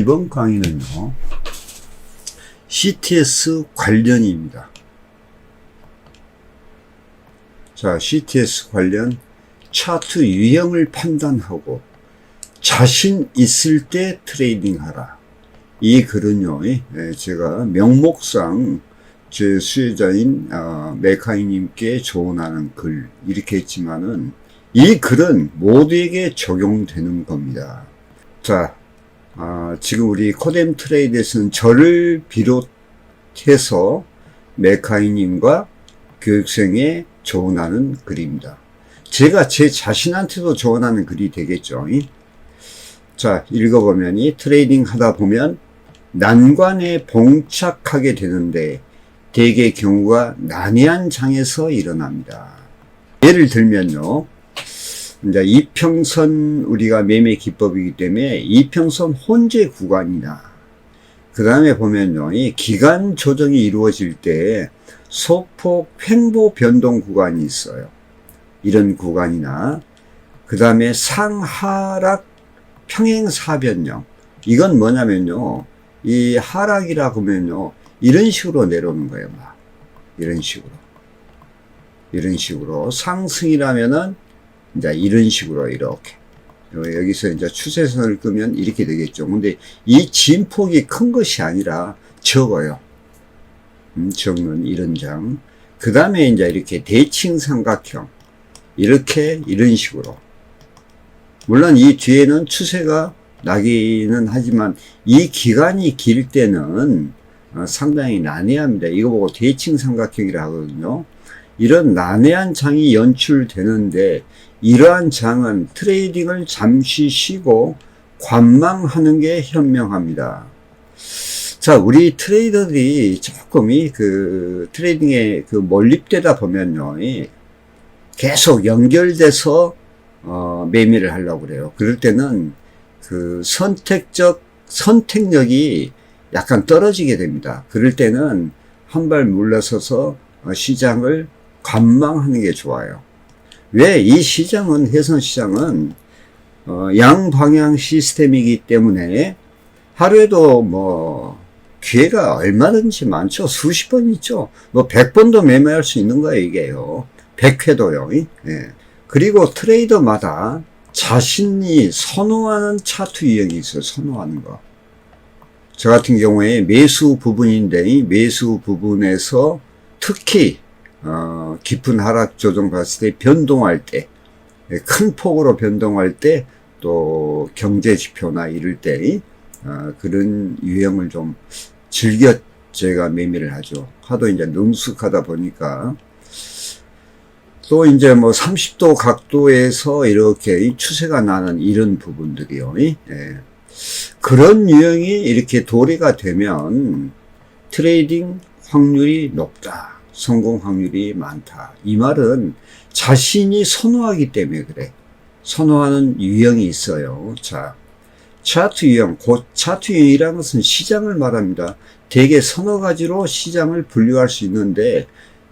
이번 강의는요, CTS 관련입니다. 자, CTS 관련 차트 유형을 판단하고 자신 있을 때 트레이딩 하라. 이 글은요, 제가 명목상 제 수혜자인 메카이님께 조언하는 글 이렇게 했지만은 이 글은 모두에게 적용되는 겁니다. 자, 지금 우리 코뎀 트레이드에서는 저를 비롯해서 메카이님과 교육생에 조언하는 글입니다. 제가 제 자신한테도 조언하는 글이 되겠죠. 자, 읽어보면 트레이딩 하다 보면 난관에 봉착하게 되는데 대개 경우가 난해한 장에서 일어납니다. 예를 들면요, 이제 이평선 우리가 매매 기법이기 때문에 이평선 혼재 구간이나 그 다음에 보면요, 이 기간 조정이 이루어질 때 소폭 횡보 변동 구간이 있어요. 이런 구간이나 그 다음에 상하락 평행사변형, 이건 뭐냐면요, 이 하락이라고 하면요 이런 식으로 내려오는 거예요. 막 이런 식으로 상승이라면은 이제 이런 식으로 이렇게 여기서 이제 추세선을 끄면 이렇게 되겠죠. 근데 이 진폭이 큰 것이 아니라 적어요. 적는 이런 장. 그 다음에 이제 이렇게 대칭 삼각형, 이렇게 이런 식으로. 물론 이 뒤에는 추세가 나기는 하지만 이 기간이 길 때는 상당히 난해합니다. 이거 보고 대칭 삼각형이라 하거든요. 이런 난해한 장이 연출되는데 이러한 장은 트레이딩을 잠시 쉬고 관망하는 게 현명합니다. 자, 우리 트레이더들이 조금이 그 트레이딩에 그 몰입되다 보면요, 계속 연결돼서 매매를 하려고 그래요. 그럴 때는 그 선택력이 약간 떨어지게 됩니다. 그럴 때는 한 발 물러서서 시장을 관망하는 게 좋아요. 왜? 이 시장은, 해선 시장은 양방향 시스템이기 때문에 하루에도 뭐 기회가 얼마든지 많죠. 수십 번 있죠. 뭐 100번도 매매할 수 있는 거예요, 이게요. 100회도요. 예. 그리고 트레이더마다 자신이 선호하는 차트 유형이 있어요. 선호하는 거. 저 같은 경우에 매수 부분인데, 이 매수 부분에서 특히 깊은 하락 조정 봤을 때 변동할 때, 큰 폭으로 변동할 때, 또 경제 지표나 이럴 때 그런 유형을 좀 즐겨 제가 매매를 하죠. 하도 이제 능숙하다 보니까. 또 이제 뭐 30도 각도에서 이렇게 추세가 나는 이런 부분들이요. 예. 그런 유형이 이렇게 도래가 되면 트레이딩 확률이 높다. 성공 확률이 많다. 이 말은 자신이 선호하기 때문에 그래. 선호하는 유형이 있어요. 자, 차트 유형. 차트 유형이라는 것은 시장을 말합니다. 대개 서너 가지로 시장을 분류할 수 있는데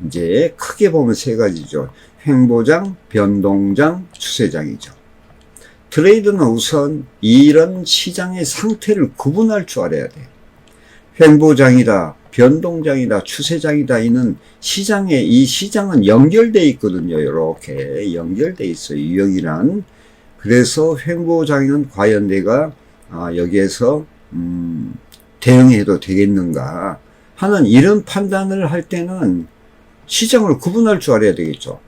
이제 크게 보면 세 가지죠. 횡보장, 변동장, 추세장이죠. 트레이드는 우선 이런 시장의 상태를 구분할 줄 알아야 돼요. 횡보장이다, 변동장이다, 추세장이다. 이는 이 시장은 연결되어 있거든요. 이렇게 연결되어 있어요. 유형이란. 그래서 횡보장은 과연 내가 여기에서 대응해도 되겠는가 하는 이런 판단을 할 때는 시장을 구분할 줄 알아야 되겠죠.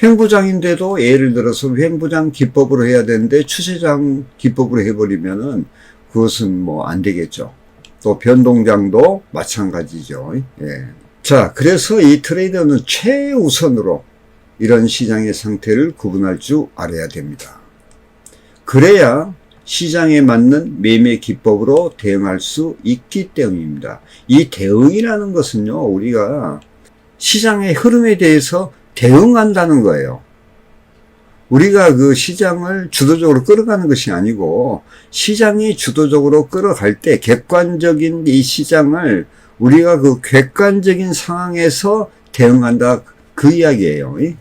횡보장인데도 예를 들어서 횡보장 기법으로 해야 되는데 추세장 기법으로 해버리면은 그것은 뭐 안 되겠죠. 또 변동장도 마찬가지죠. 예. 자, 그래서 이 트레이더는 최우선으로 이런 시장의 상태를 구분할 줄 알아야 됩니다. 그래야 시장에 맞는 매매 기법으로 대응할 수 있기 때문입니다. 이 대응이라는 것은요, 우리가 시장의 흐름에 대해서 대응한다는 거예요. 우리가 그 시장을 주도적으로 끌어가는 것이 아니고 시장이 주도적으로 끌어갈 때 객관적인 이 시장을 우리가 그 객관적인 상황에서 대응한다, 그 이야기예요. 예.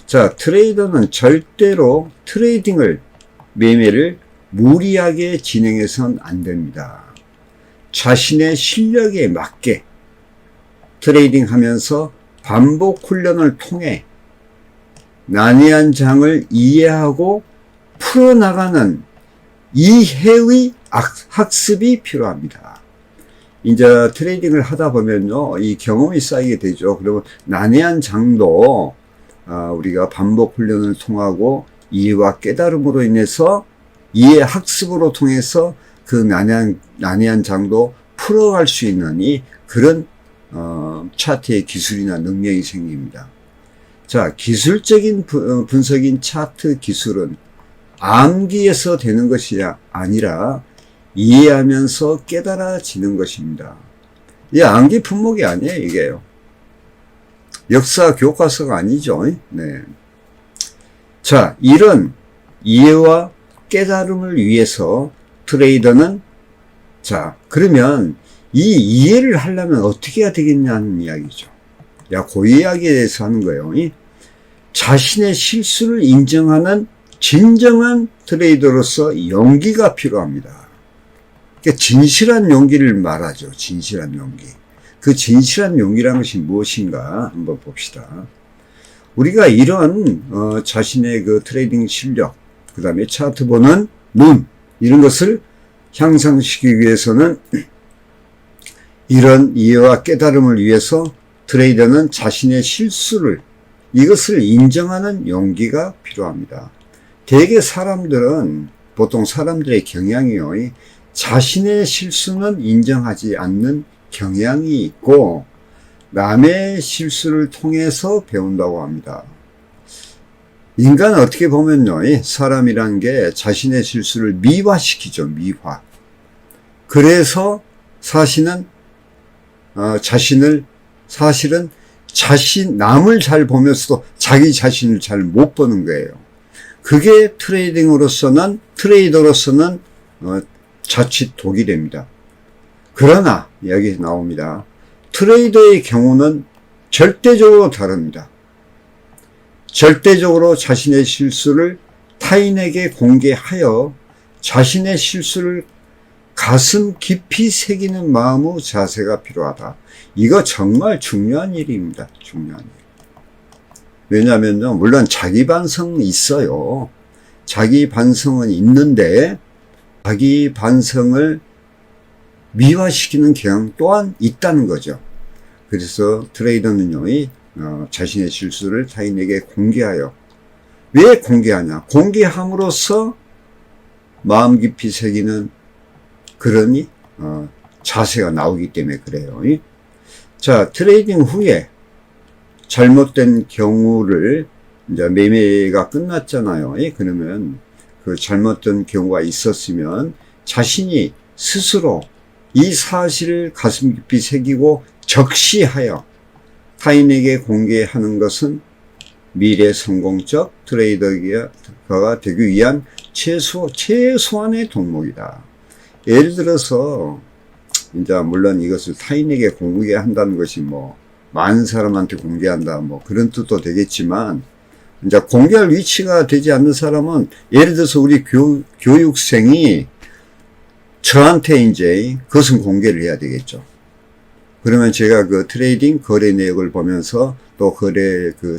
자, 트레이더는 절대로 매매를 무리하게 진행해서는 안 됩니다. 자신의 실력에 맞게 트레이딩 하면서 반복 훈련을 통해 난해한 장을 이해하고 풀어나가는 이해의 학습이 필요합니다. 이제 트레이딩을 하다 보면요, 이 경험이 쌓이게 되죠. 그러면 난해한 장도 우리가 반복 훈련을 통하고 이해와 깨달음으로 인해서 이해 학습으로 통해서 그 난해한 장도 풀어갈 수 있는 그런 차트의 기술이나 능력이 생깁니다. 자, 기술적인 분석인 차트 기술은 암기해서 되는 것이 아니라 이해하면서 깨달아지는 것입니다. 이 암기 품목이 아니에요, 이게요. 역사 교과서가 아니죠. 네. 자, 이런 이해와 깨달음을 위해서 트레이더는, 자, 그러면 이 이해를 하려면 어떻게 해야 되겠냐는 이야기죠. 그 이야기에 대해서 하는 거예요. 자신의 실수를 인정하는 진정한 트레이더로서 용기가 필요합니다. 그러니까 진실한 용기를 말하죠. 진실한 용기. 그 진실한 용기라는 것이 무엇인가 한번 봅시다. 우리가 이런 자신의 그 트레이딩 실력, 그 다음에 차트 보는 눈, 이런 것을 향상시키기 위해서는 이런 이해와 깨달음을 위해서 트레이더는 자신의 실수를, 이것을 인정하는 용기가 필요합니다. 대개 사람들은, 보통 사람들의 경향이요, 자신의 실수는 인정하지 않는 경향이 있고 남의 실수를 통해서 배운다고 합니다. 인간은 어떻게 보면요, 사람이란 게 자신의 실수를 미화시키죠. 미화. 그래서 사실은 남을 잘 보면서도 자기 자신을 잘 못 보는 거예요. 그게 트레이더로서는 자칫 독이 됩니다. 그러나 여기 나옵니다. 트레이더의 경우는 절대적으로 다릅니다. 절대적으로 자신의 실수를 타인에게 공개하여 자신의 실수를 가슴 깊이 새기는 마음의 자세가 필요하다. 이거 정말 중요한 일입니다. 중요한 일. 왜냐하면요, 물론 자기 반성은 있어요. 자기 반성은 있는데 자기 반성을 미화시키는 경향 또한 있다는 거죠. 그래서 트레이더는요, 자신의 실수를 타인에게 공개하여, 왜 공개하냐? 공개함으로써 마음 깊이 새기는 그런 자세가 나오기 때문에 그래요. 자, 트레이딩 후에 잘못된 경우를, 이제 매매가 끝났잖아요. 그러면 그 잘못된 경우가 있었으면 자신이 스스로 이 사실을 가슴 깊이 새기고 적시하여 타인에게 공개하는 것은 미래 성공적 트레이더가 되기 위한 최소한의 덕목이다. 예를 들어서 이제 물론 이것을 타인에게 공개한다는 것이 많은 사람한테 공개한다 그런 뜻도 되겠지만, 이제 공개할 위치가 되지 않는 사람은, 예를 들어서 우리 교육생이 저한테 이제 그것은 공개를 해야 되겠죠. 그러면 제가 그 트레이딩 거래 내역을 보면서 또 거래 그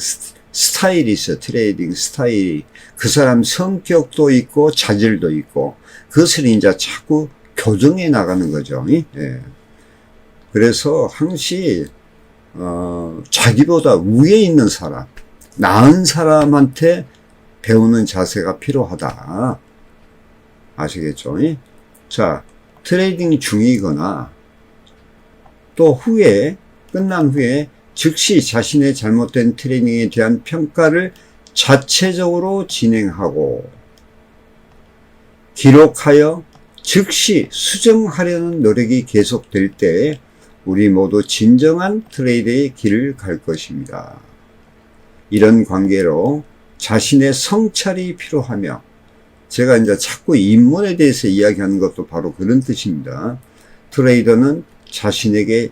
스타일이 있어요. 트레이딩 스타일이. 그 사람 성격도 있고 자질도 있고, 그것을 이제 자꾸 교정해 나가는 거죠. 예. 그래서 항시 자기보다 위에 있는 사람, 나은 사람한테 배우는 자세가 필요하다. 아시겠죠? 자, 트레이딩 중이거나 또 끝난 후에 즉시 자신의 잘못된 트레이딩에 대한 평가를 자체적으로 진행하고 기록하여 즉시 수정하려는 노력이 계속될 때 우리 모두 진정한 트레이드의 길을 갈 것입니다. 이런 관계로 자신의 성찰이 필요하며, 제가 이제 자꾸 입문에 대해서 이야기하는 것도 바로 그런 뜻입니다. 트레이더는 자신에게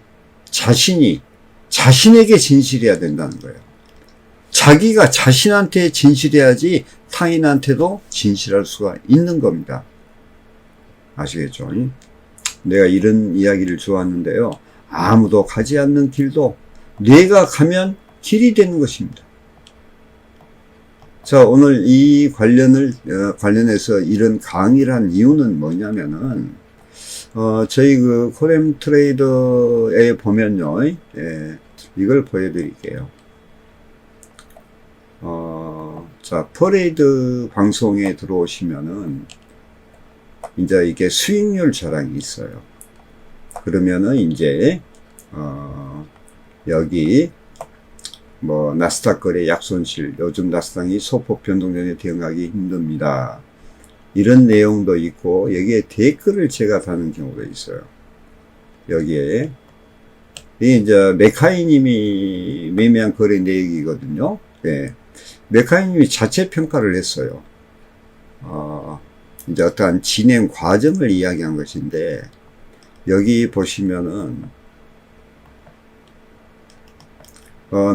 진실해야 된다는 거예요. 자기가 자신한테 진실해야지 타인한테도 진실할 수가 있는 겁니다. 아시겠죠? 내가 이런 이야기를 좋아하는데요. 아무도 가지 않는 길도 내가 가면 길이 되는 것입니다. 자, 오늘 이 관련해서 이런 강의를 한 이유는 뭐냐면은, 저희 그 코렘 트레이더에 보면요, 이걸 보여드릴게요. 자, 퍼레이드 방송에 들어오시면은, 이제 이게 수익률 자랑이 있어요. 그러면은 이제, 여기, 뭐, 나스닥 거래 약손실, 요즘 나스닥이 소폭 변동전에 대응하기 힘듭니다. 이런 내용도 있고, 여기에 댓글을 제가 다는 경우도 있어요. 여기에. 이게 이제 메카이님이 매매한 거래 내역이거든요. 네. 메카이님이 자체 평가를 했어요. 이제 어떠한 진행 과정을 이야기한 것인데, 여기 보시면은,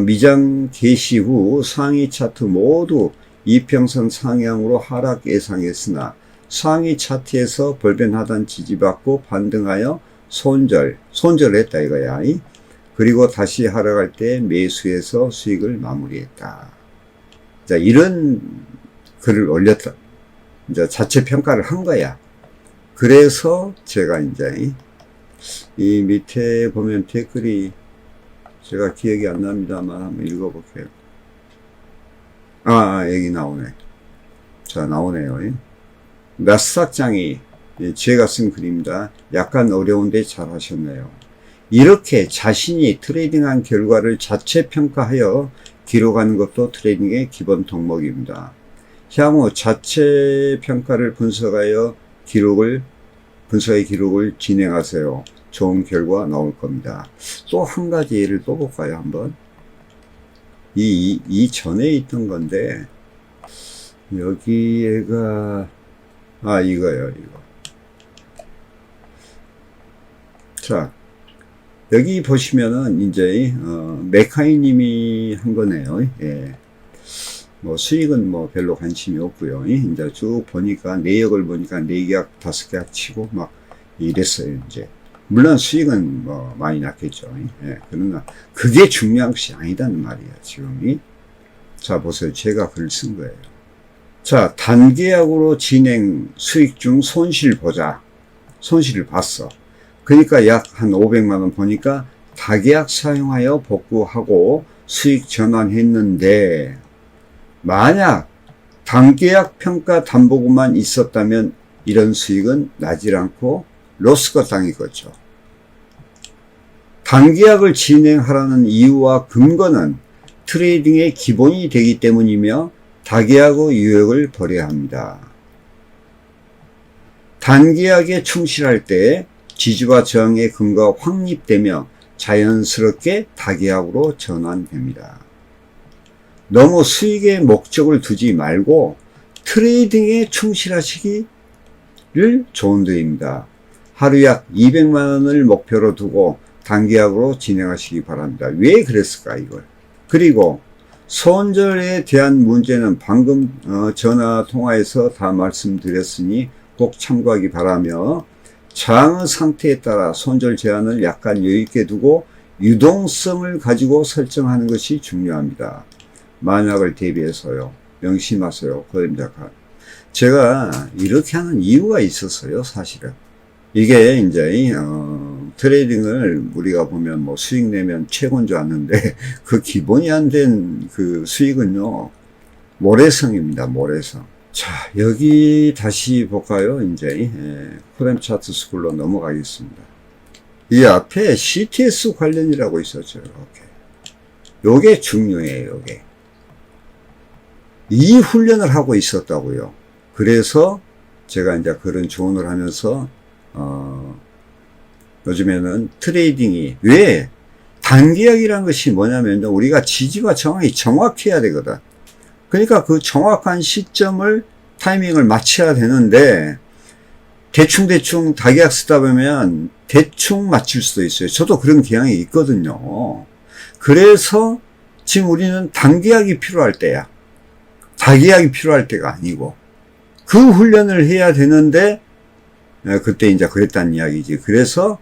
미장 개시 후 상위 차트 모두 이평선 상향으로 하락 예상했으나 상위 차트에서 벌변 하단 지지받고 반등하여 손절했다 이거야. 그리고 다시 하락할 때 매수해서 수익을 마무리했다. 자, 이런 글을 올렸다. 이제 자체 평가를 한 거야. 그래서 제가 이제 이 밑에 보면 댓글이 제가 기억이 안 납니다만 한번 읽어볼게요. 여기 나오네. 자, 나오네요. 나스닥장이 제가 쓴 글입니다. 약간 어려운데 잘 하셨네요. 이렇게 자신이 트레이딩한 결과를 자체 평가하여 기록하는 것도 트레이딩의 기본 덕목입니다. 향후 자체 평가를 분석하여 분석의 기록을 진행하세요. 좋은 결과 나올 겁니다. 또 한 가지 예를 또 볼까요, 한번? 이 전에 있던 건데, 여기에가, 이거요, 이거. 자, 여기 보시면은, 이제, 메카이님이 한 거네요. 예. 뭐, 수익은 뭐 별로 관심이 없고요. 이제 쭉 보니까, 내역을 보니까 4계약, 5계약 치고 막 이랬어요, 이제. 물론 수익은 뭐 많이 났겠죠. 예, 그러나 그게 중요한 것이 아니다는 말이야, 지금이. 자, 보세요. 제가 글을 쓴 거예요. 자, 단계약으로 진행 수익 중 손실 보자. 손실을 봤어. 그러니까 약 한 500만 원 보니까 다계약 사용하여 복구하고 수익 전환했는데, 만약 단계약 평가 담보금만 있었다면 이런 수익은 나질 않고 로스가 당했겠죠. 단계약을 진행하라는 이유와 근거는 트레이딩의 기본이 되기 때문이며 다계약의 유형을 버려야 합니다. 단계약에 충실할 때 지지와 저항의 근거가 확립되며 자연스럽게 다계약으로 전환됩니다. 너무 수익의 목적을 두지 말고 트레이딩에 충실하시기를 조언드립니다. 하루 약 200만 원을 목표로 두고 단계약으로 진행하시기 바랍니다. 왜 그랬을까, 이걸? 그리고 손절에 대한 문제는 방금 전화 통화에서 다 말씀드렸으니 꼭 참고하기 바라며, 장의 상태에 따라 손절 제한을 약간 여유있게 두고 유동성을 가지고 설정하는 것이 중요합니다. 만약을 대비해서요. 명심하세요. 고점작가. 제가 이렇게 하는 이유가 있었어요, 사실은. 이게 이제 트레이딩을 우리가 보면 뭐 수익 내면 최고인 줄 아는데, 그 기본이 안 된 그 수익은요, 모래성입니다. 모래성. 자, 여기 다시 볼까요? 이제 코렘 차트 스쿨로 넘어가겠습니다. 이 앞에 CTS 관련이라고 있었죠. 이렇게. 요게 중요해요. 요게. 이 훈련을 하고 있었다고요. 그래서 제가 이제 그런 조언을 하면서 요즘에는 트레이딩이, 왜 단계약이라는 것이 뭐냐면 우리가 지지와 저항이 정확해야 되거든. 그러니까 그 정확한 시점을 타이밍을 맞춰야 되는데, 대충 다계약 쓰다 보면 대충 맞출 수도 있어요. 저도 그런 경향이 있거든요. 그래서 지금 우리는 단계약이 필요할 때야. 다계약이 필요할 때가 아니고, 그 훈련을 해야 되는데 그때 이제 그랬다는 이야기지. 그래서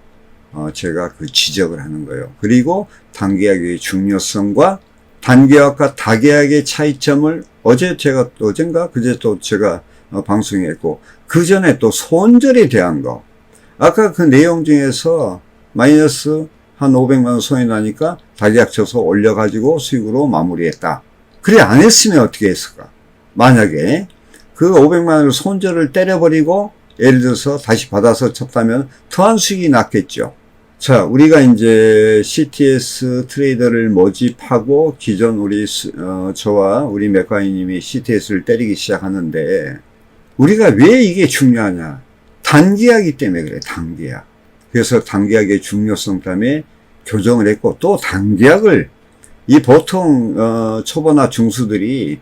제가 그 지적을 하는 거예요. 그리고 단계학의 중요성과 단계학과 다계학의 차이점을 어젠가 그제 또 제가 방송에 했고, 그 전에 또 손절에 대한 거. 아까 그 내용 중에서 마이너스 한 500만 원 손이 나니까 다계학 쳐서 올려가지고 수익으로 마무리했다. 그래 안 했으면 어떻게 했을까? 만약에 그 500만 원을 손절을 때려버리고 예를 들어서 다시 받아서 쳤다면 더한 수익이 났겠죠. 자, 우리가 이제 CTS 트레이더를 모집하고 기존 저와 우리 맥과이님이 CTS를 때리기 시작하는데, 우리가 왜 이게 중요하냐? 단기하기 때문에 그래, 단기약. 그래서 단기약의 중요성 때문에 교정을 했고, 또 단기약을 이 보통 초보나 중수들이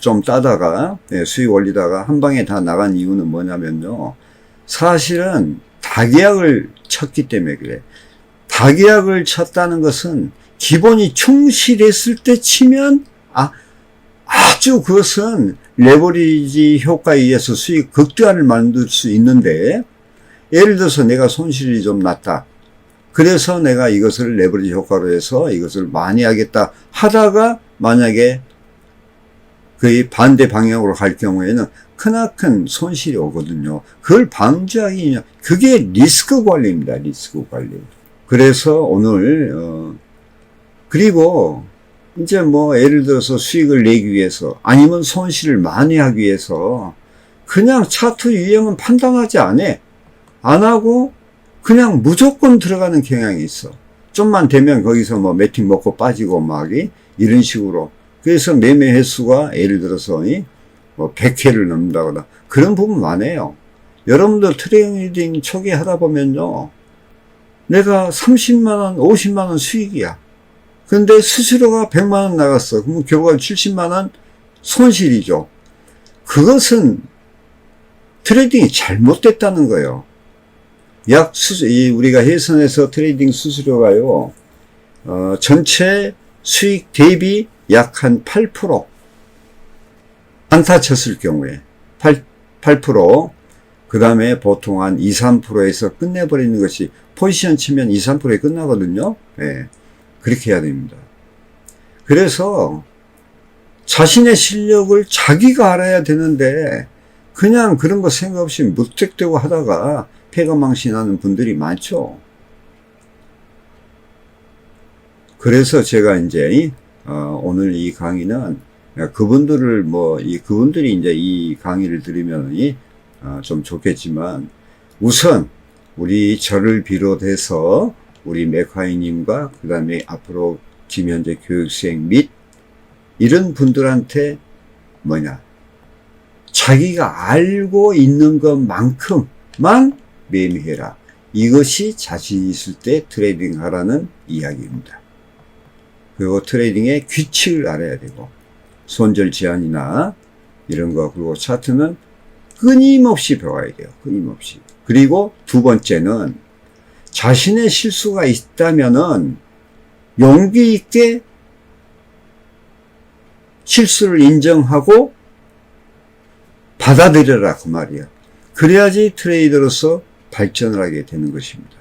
좀 따다가 수익 올리다가 한 방에 다 나간 이유는 뭐냐면요, 사실은 다계약을 쳤기 때문에 그래. 다계약을 쳤다는 것은 기본이 충실했을 때 치면 아주 그것은 레버리지 효과에 의해서 수익 극대화를 만들 수 있는데, 예를 들어서 내가 손실이 좀 났다. 그래서 내가 이것을 레버리지 효과로 해서 이것을 많이 하겠다 하다가 만약에 거의 반대 방향으로 갈 경우에는 크나큰 손실이 오거든요. 그걸 방지하기, 그게 리스크 관리입니다. 리스크 관리. 그래서 오늘 그리고 이제 뭐 예를 들어서 수익을 내기 위해서 아니면 손실을 많이 하기 위해서 그냥 차트 유형은 판단하지 안 하고 그냥 무조건 들어가는 경향이 있어. 좀만 되면 거기서 뭐 매팅 먹고 빠지고 막 이런 식으로. 그래서 매매 횟수가 예를 들어서 뭐 100회를 넘는다거나 그런 부분 많아요. 여러분들 트레이딩 초기 하다 보면요, 내가 30만원 50만원 수익이야. 근데 수수료가 100만원 나갔어. 그럼 결과가 70만원 손실이죠. 그것은 트레이딩이 잘못됐다는 거예요. 우리가 해선에서 트레이딩 수수료가요, 전체 수익 대비 약 한 8%. 안타 쳤을 경우에 8%, 그 다음에 보통 한 2, 3%에서 끝내버리는 것이, 포지션 치면 2, 3%에 끝나거든요. 네, 그렇게 해야 됩니다. 그래서 자신의 실력을 자기가 알아야 되는데 그냥 그런 거 생각 없이 무턱대고 하다가 패가망신하는 분들이 많죠. 그래서 제가 이제 오늘 이 강의는 그분들이 이제 이 강의를 들으면 좀 좋겠지만, 우선 저를 비롯해서 우리 맥화이님과 그 다음에 앞으로 김현재 교육생 및 이런 분들한테 자기가 알고 있는 것만큼만 매매해라. 이것이 자신 있을 때 트레이딩 하라는 이야기입니다. 그리고 트레이딩의 규칙을 알아야 되고, 손절 제한이나 이런 거, 그리고 차트는 끊임없이 배워야 돼요. 끊임없이. 그리고 두 번째는 자신의 실수가 있다면은 용기 있게 실수를 인정하고 받아들여라, 그 말이야. 그래야지 트레이더로서 발전을 하게 되는 것입니다.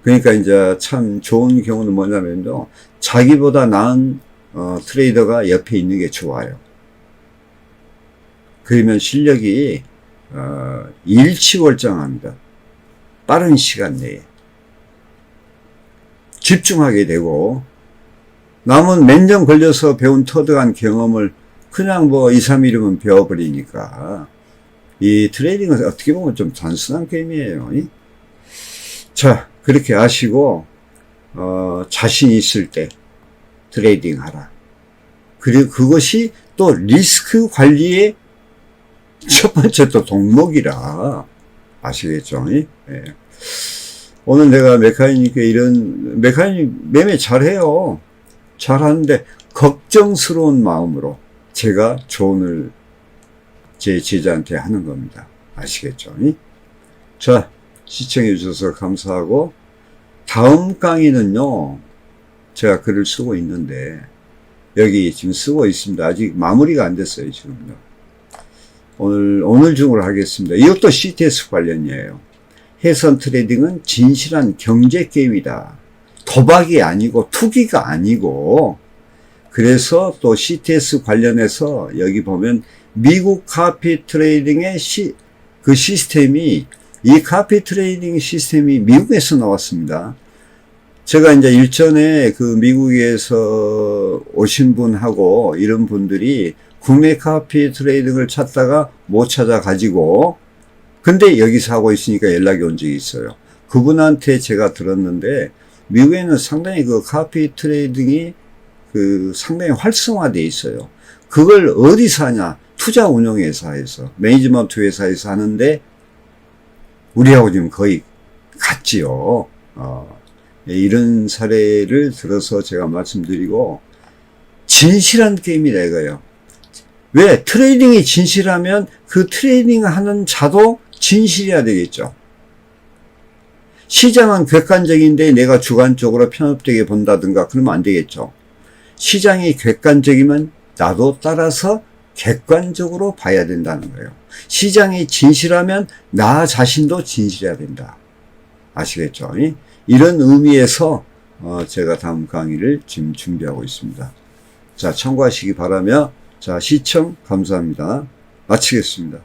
그러니까 이제 참 좋은 경우는 뭐냐면요, 자기보다 나은 트레이더가 옆에 있는 게 좋아요. 그러면 실력이 일취월장합니다. 빠른 시간 내에 집중하게 되고, 남은 몇 년 걸려서 배운 터득한 경험을 그냥 2, 3일이면 배워버리니까, 이 트레이딩은 어떻게 보면 좀 단순한 게임이에요. 자, 그렇게 아시고 자신 있을 때 트레이딩 하라. 그리고 그것이 또 리스크 관리의 첫 번째 또 동목이라 아시겠죠? 예. 오늘 내가 메카니님 매매 잘해요. 잘하는데 걱정스러운 마음으로 제가 조언을 제 제자한테 하는 겁니다. 아시겠죠? 자, 시청해 주셔서 감사하고, 다음 강의는요, 제가 글을 쓰고 있는데 여기 지금 쓰고 있습니다. 아직 마무리가 안 됐어요, 지금요. 오늘 중으로 하겠습니다. 이것도 CTS 관련이에요. 해선 트레이딩은 진실한 경제 게임이다. 도박이 아니고 투기가 아니고, 그래서 또 CTS 관련해서 여기 보면 미국 카피 트레이딩의 그 시스템이, 이 카피 트레이딩 시스템이 미국에서 나왔습니다. 제가 이제 일전에 그 미국에서 오신 분하고 이런 분들이 국내 카피 트레이딩을 찾다가 못 찾아가지고, 근데 여기서 하고 있으니까 연락이 온 적이 있어요. 그분한테 제가 들었는데, 미국에는 상당히 그 카피 트레이딩이 그 상당히 활성화되어 있어요. 그걸 어디서 하냐? 투자운용회사에서, 매니지먼트 회사에서 하는데, 우리하고 지금 거의 같지요. 이런 사례를 들어서 제가 말씀드리고, 진실한 게임이다 이거예요. 왜? 트레이딩이 진실하면 그 트레이딩 하는 자도 진실해야 되겠죠. 시장은 객관적인데 내가 주관적으로 편협되게 본다든가 그러면 안 되겠죠. 시장이 객관적이면 나도 따라서 객관적으로 봐야 된다는 거예요. 시장이 진실하면 나 자신도 진실해야 된다. 아시겠죠? 이런 의미에서 제가 다음 강의를 지금 준비하고 있습니다. 자, 참고하시기 바라며, 자, 시청 감사합니다. 마치겠습니다.